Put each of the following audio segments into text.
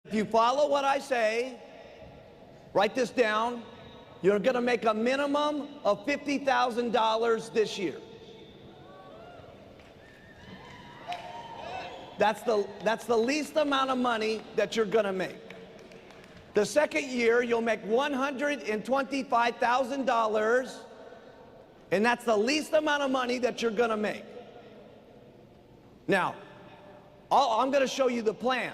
If you follow what I say, write this down, you're going to make a minimum of $50,000 this year. That's the least amount of money that you're going to make. The second year, you'll make $125,000, and that's the least amount of money that you're going to make. Now, I'm going to show you the plan.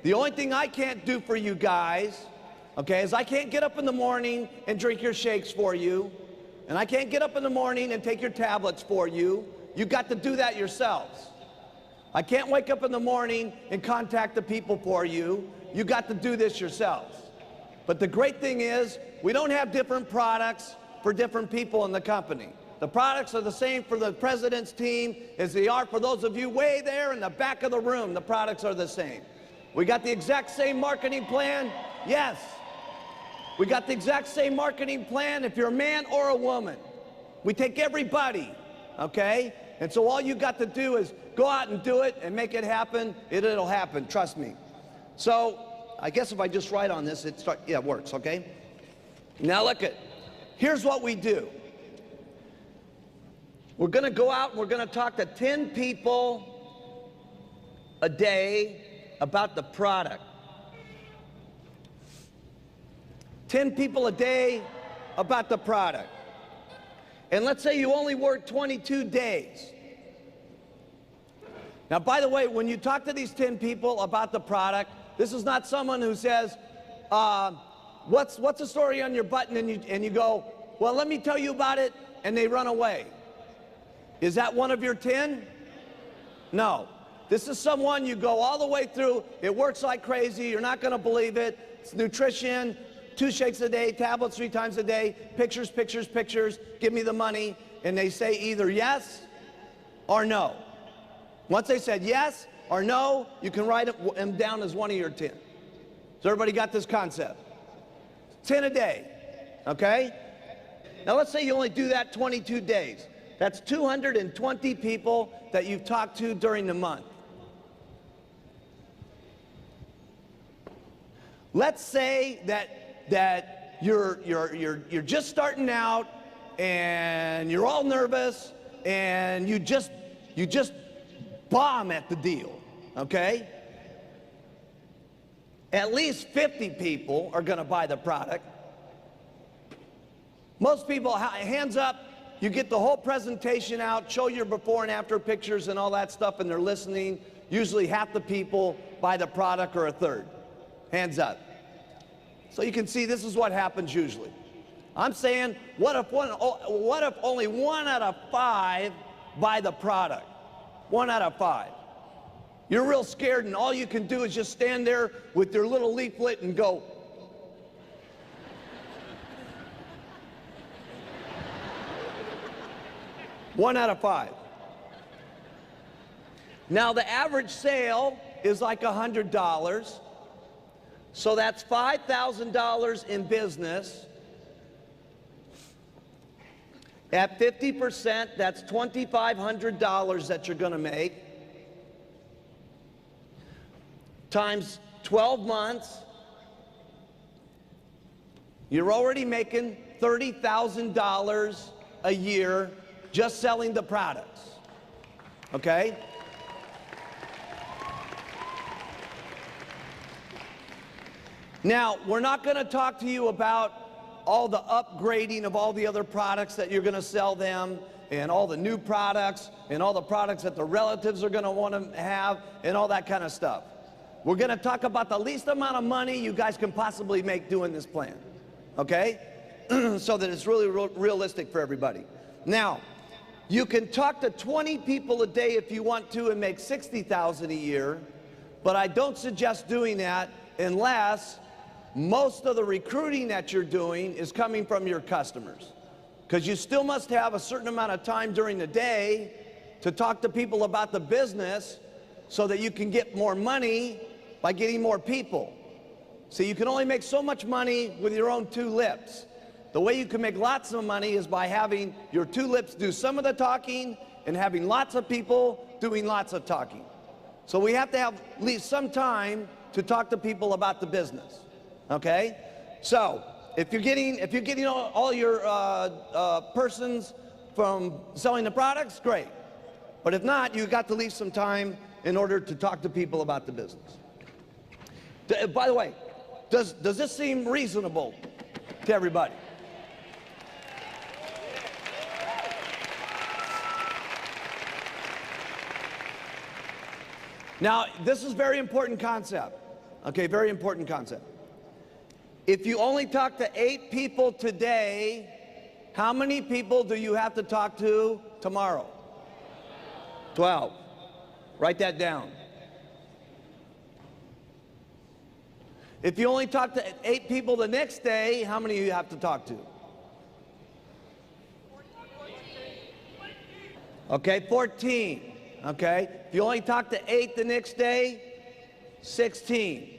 The only thing I can't do for you guys, okay, is I can't get up in the morning and drink your shakes for you, and I can't get up in the morning and take your tablets for you. You got to do that yourselves. I can't wake up in the morning and contact the people for you. You got to do this yourselves. But the great thing is, we don't have different products for different people in the company. The products are the same for the president's team as they are for those of you way there in the back of the room. The products are the same. We got the exact same marketing plan. Yes. We got the exact same marketing plan if you're a man or a woman. We take everybody, okay? And so all you got to do is go out and do it and make it happen. It'll happen, trust me. So I guess if I just write on this, it works, okay? Now look at, here's what we do. We're gonna go out and we're gonna talk to 10 people a day about the product. 10 people a day about the product. And let's say you only work 22 days. Now, by the way, when you talk to these 10 people about the product, this is not someone who says, what's the story on your button? And you go, well, let me tell you about it, and they run away. Is that one of your 10? No. This is someone you go all the way through. It works like crazy. You're not going to believe it. It's nutrition, 2 shakes a day, tablets 3 times a day, pictures, pictures, pictures, give me the money. And they say either yes or no. Once they said yes or no, you can write them down as one of your 10. So everybody got this concept? 10 a day, okay? Now let's say you only do that 22 days. That's 220 people that you've talked to during the month. Let's say that you're just starting out and you're all nervous and you just bomb at the deal, okay? At least 50 people are gonna buy the product. Most people, hands up, you get the whole presentation out, show your before and after pictures and all that stuff, and they're listening. Usually half the people buy the product or a third. Hands up. So you can see this is what happens usually. I'm saying, what if only 1 out of 5 buy the product? 1 out of 5. You're real scared, and all you can do is just stand there with your little leaflet and go. One out of 5. Now the average sale is like $100. So that's $5,000 in business. At 50%, that's $2,500 that you're going to make. Times 12 months, you're already making $30,000 a year just selling the products, okay? Now, we're not going to talk to you about all the upgrading of all the other products that you're going to sell them, and all the new products, and all the products that the relatives are going to want to have, and all that kind of stuff. We're going to talk about the least amount of money you guys can possibly make doing this plan, okay? So that it's really realistic for everybody. Now, you can talk to 20 people a day if you want to and make $60,000 a year, but I don't suggest doing that unless most of the recruiting that you're doing is coming from your customers. Because you still must have a certain amount of time during the day to talk to people about the business so that you can get more money by getting more people. So you can only make so much money with your own 2 lips. The way you can make lots of money is by having your 2 lips do some of the talking and having lots of people doing lots of talking. So we have to have at least some time to talk to people about the business, okay? So if you're getting all your persons from selling the products, great. But if not, you've got to leave some time in order to talk to people about the business. By the way, does this seem reasonable to everybody? Now, this is a very important concept, okay, very important concept. If you only talk to 8 people today, how many people do you have to talk to tomorrow? 12. Write that down. If you only talk to 8 people the next day, how many do you have to talk to? Okay, 14. Okay, if you only talk to 8 the next day, 16.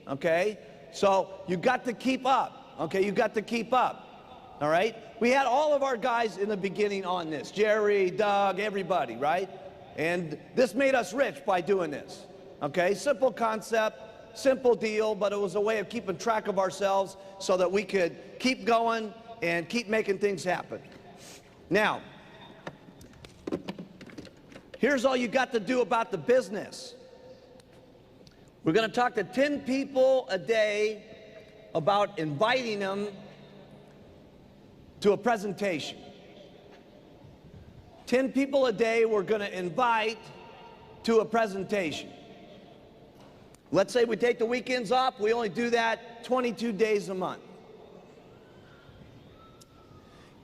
Okay, so you got to keep up. Okay, you got to keep up. All right, we had all of our guys in the beginning on this, Jerry, Doug, everybody, right? And this made us rich by doing this. Okay, simple concept, simple deal, but it was a way of keeping track of ourselves so that we could keep going and keep making things happen. Now, here's all you got to do about the business. We're going to talk to 10 people a day about inviting them to a presentation. 10 people a day we're going to invite to a presentation. Let's say we take the weekends off, we only do that 22 days a month.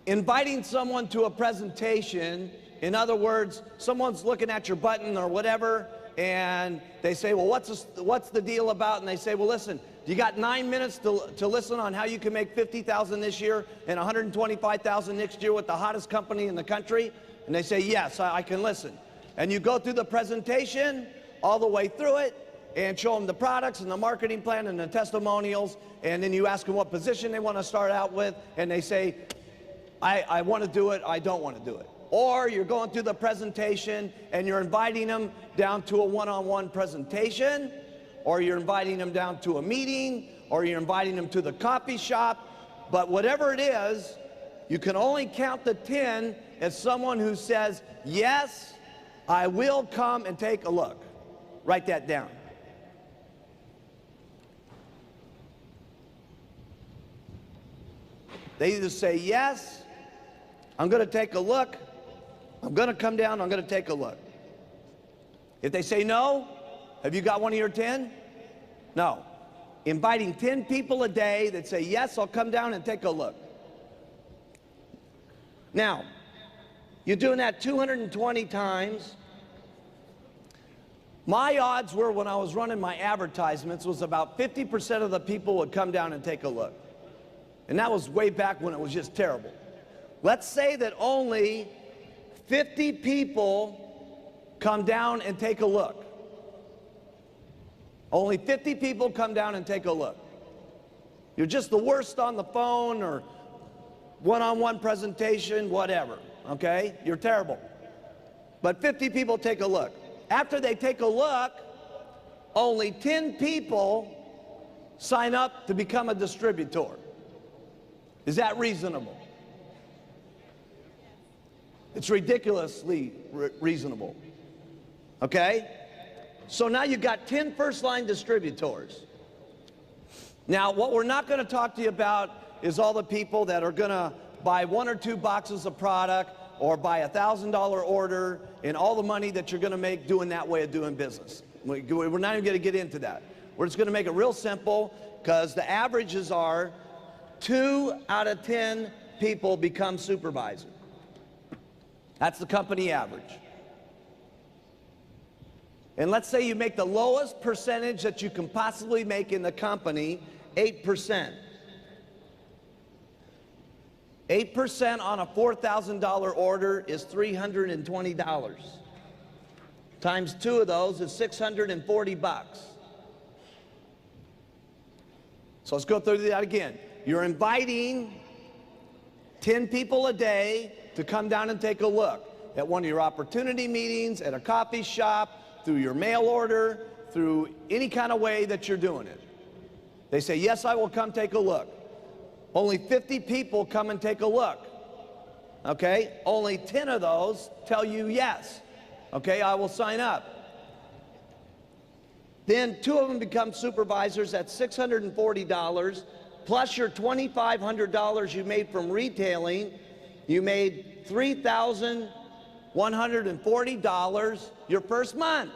Inviting someone to a presentation, in other words, someone's looking at your button or whatever, and they say, well, what's the deal about? And they say, well, listen, you got 9 minutes to listen on how you can make $50,000 this year and $125,000 next year with the hottest company in the country? And they say, yes, I can listen. And you go through the presentation, all the way through it, and show them the products and the marketing plan and the testimonials, and then you ask them what position they want to start out with, and they say, I want to do it, I don't want to do it. Or you're going through the presentation and you're inviting them down to a one-on-one presentation, or you're inviting them down to a meeting, or you're inviting them to the coffee shop. But whatever it is, you can only count the 10 as someone who says, yes, I will come and take a look. Write that down. They either say, yes, I'm going to take a look, I'm going to come down, I'm going to take a look. If they say no, have you got one of your 10? No. Inviting 10 people a day that say, yes, I'll come down and take a look. Now, you're doing that 220 times. My odds were, when I was running my advertisements, was about 50% of the people would come down and take a look. And that was way back when it was just terrible. Let's say that only 50 people come down and take a look. Only 50 people come down and take a look. You're just the worst on the phone or one-on-one presentation, whatever, okay? You're terrible. But 50 people take a look. After they take a look, only 10 people sign up to become a distributor. Is that reasonable? It's ridiculously reasonable. Okay? So now you've got 10 first-line distributors. Now, what we're not going to talk to you about is all the people that are going to buy 1 or 2 boxes of product or buy a $1,000 order and all the money that you're going to make doing that way of doing business. We're not even going to get into that. We're just going to make it real simple, because the averages are 2 out of 10 people become supervisor. That's the company average. And let's say you make the lowest percentage that you can possibly make in the company, 8%. 8% on a $4,000 order is $320. Times 2 of those is 640 bucks. So let's go through that again. You're inviting 10 people a day to come down and take a look at one of your opportunity meetings, at a coffee shop, through your mail order, through any kind of way that you're doing it. They say, yes, I will come take a look. Only 50 people come and take a look. Okay? Only 10 of those tell you yes. Okay, I will sign up. Then 2 of them become supervisors at $640, plus your $2,500 you made from retailing. You made $3,140 your first month.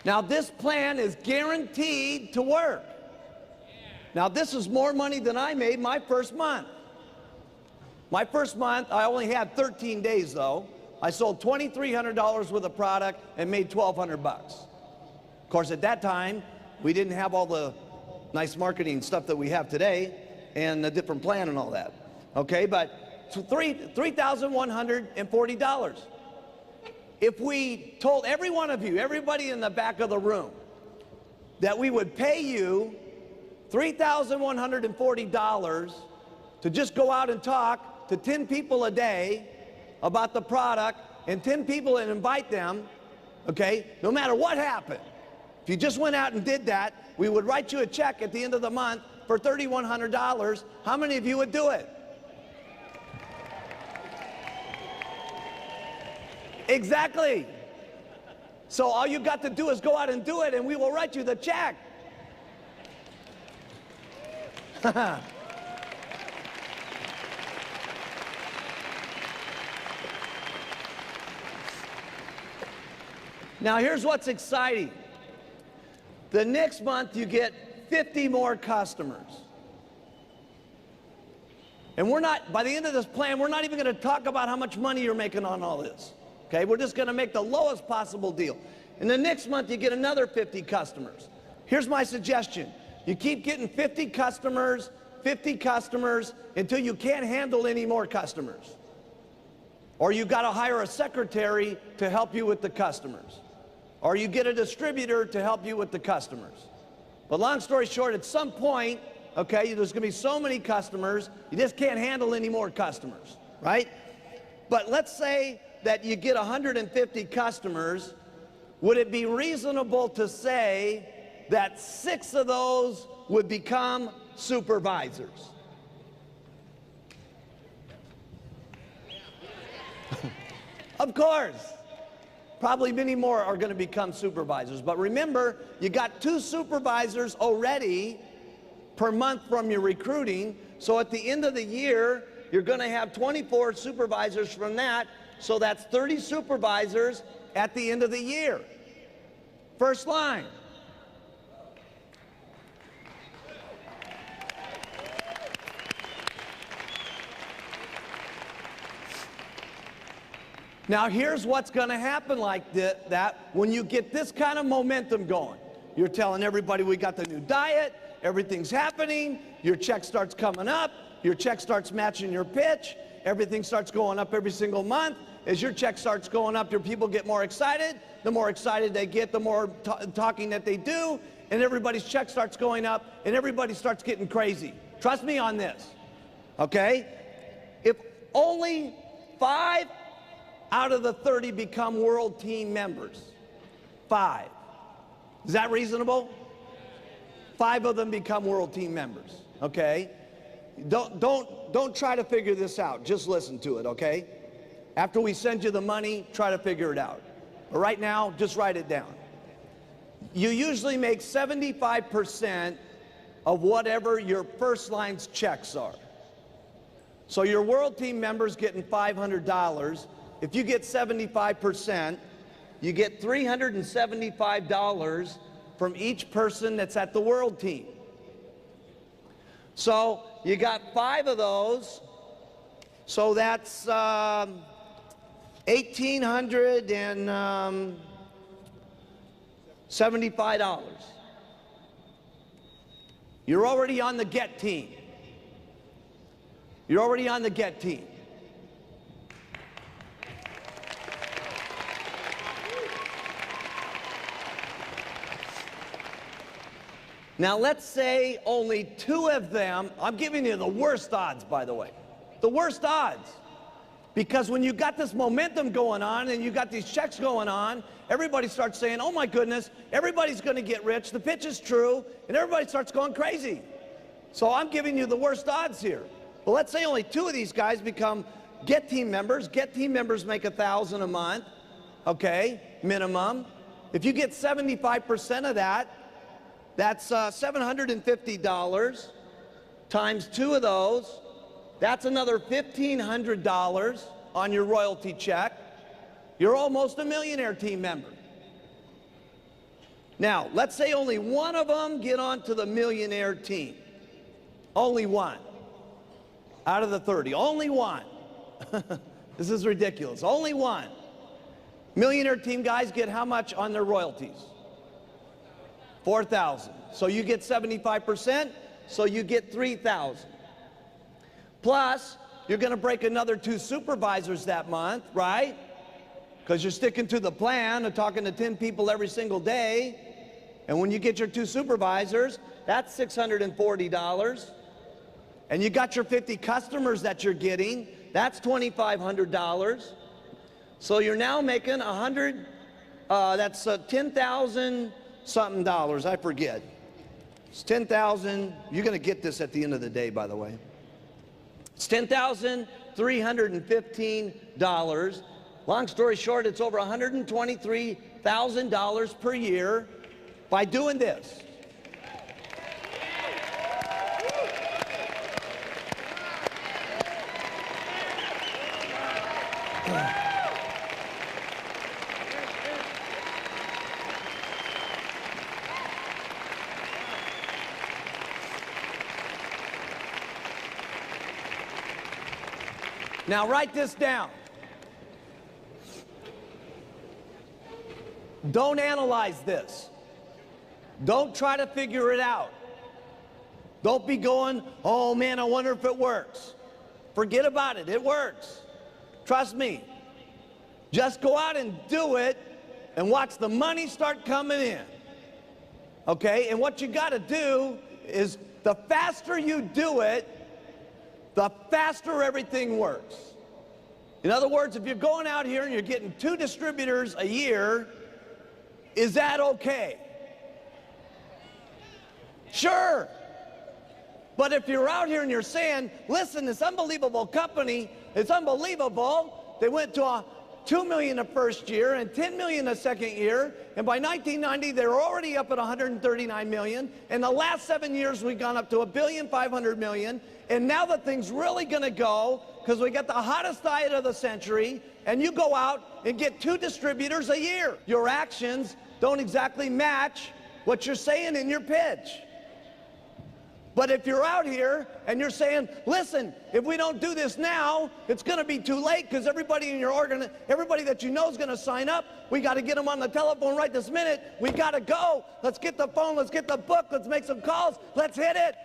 Now this plan is guaranteed to work. Now this is more money than I made my first month. My first month, I only had 13 days though. I sold $2,300 worth of product and made $1,200 bucks. Of course, at that time, we didn't have all the nice marketing stuff that we have today and the different plan and all that. Okay, but so $3,140. If we told every one of you, everybody in the back of the room, that we would pay you $3,140 to just go out and talk to 10 people a day about the product, and 10 people and invite them, okay, no matter what happened. If you just went out and did that, we would write you a check at the end of the month for $3,100. How many of you would do it? Exactly. So all you got to do is go out and do it, and we will write you the check. Now here's what's exciting. The next month you get 50 more customers. And we're not, by the end of this plan, we're not even going to talk about how much money you're making on all this. Okay, we're just going to make the lowest possible deal. And the next month you get another 50 customers. Here's my suggestion. You keep getting 50 customers until you can't handle any more customers. Or you got to hire a secretary to help you with the customers. Or you get a distributor to help you with the customers. But long story short, at some point, okay, there's going to be so many customers, you just can't handle any more customers, right? But let's say that you get 150 customers. Would it be reasonable to say that 6 of those would become supervisors? Of course. Probably many more are going to become supervisors. But remember, you got 2 supervisors already per month from your recruiting. So at the end of the year, you're going to have 24 supervisors from that. So that's 30 supervisors at the end of the year. First line. Now here's what's going to happen like that when you get this kind of momentum going. You're telling everybody we got the new diet, everything's happening, your check starts coming up, your check starts matching your pitch, everything starts going up every single month. As your check starts going up, your people get more excited. The more excited they get, the more talking that they do, and everybody's check starts going up, and everybody starts getting crazy. Trust me on this, okay? If only 5 out of the 30 become world team members, 5. Is that reasonable? 5 of them become world team members, okay? Don't try to figure this out. Just listen to it, okay? After we send you the money, try to figure it out. But right now, just write it down. You usually make 75% of whatever your first line's checks are. So your world team member's getting $500. If you get 75%, you get $375 from each person that's at the world team. So you got 5 of those, so that's $1,875. You're already on the get team. You're already on the get team. Now let's say only 2 of them, I'm giving you the worst odds by the way, the worst odds. Because when you got this momentum going on and you got these checks going on, everybody starts saying, oh my goodness, everybody's going to get rich, the pitch is true, and everybody starts going crazy. So I'm giving you the worst odds here. But let's say only 2 of these guys become Get Team members. Get Team members make $1,000 a month, okay, minimum. If you get 75% of that, that's $750 times 2 of those. That's another $1,500 on your royalty check. You're almost a millionaire team member. Now, let's say only 1 of them get onto the millionaire team. Only 1 out of the 30. Only 1. This is ridiculous. Only 1. Millionaire team guys get how much on their royalties? $4,000. So you get 75%, so you get $3,000. Plus, you're going to break another 2 supervisors that month, right? Because you're sticking to the plan of talking to 10 people every single day. And when you get your 2 supervisors, that's $640. And you got your 50 customers that you're getting, that's $2,500. So you're now making that's 10,000 something dollars, I forget. It's 10,000, you're going to get this at the end of the day, by the way. It's $10,315. Long story short, it's over $123,000 per year by doing this. Now write this down. Don't analyze this. Don't try to figure it out. Don't be going, oh man, I wonder if it works. Forget about it, it works. Trust me. Just go out and do it and watch the money start coming in. Okay, and what you gotta do is the faster you do it, the faster everything works. In other words, if you're going out here and you're getting 2 distributors a year, is that okay? Sure. But if you're out here and you're saying, listen, this unbelievable company, it's unbelievable. They went to $2 million the first year and $10 million the second year, and by 1990 they were already up at $139 million. In the last 7 years we've gone up to $1.5 billion, and now the thing's really going to go because we got the hottest diet of the century, and you go out and get 2 distributors a year. Your actions don't exactly match what you're saying in your pitch. But if you're out here and you're saying, listen, if we don't do this now, it's going to be too late because everybody in your everybody that you know is going to sign up. We got to get them on the telephone right this minute. We got to go. Let's get the phone. Let's get the book. Let's make some calls. Let's hit it.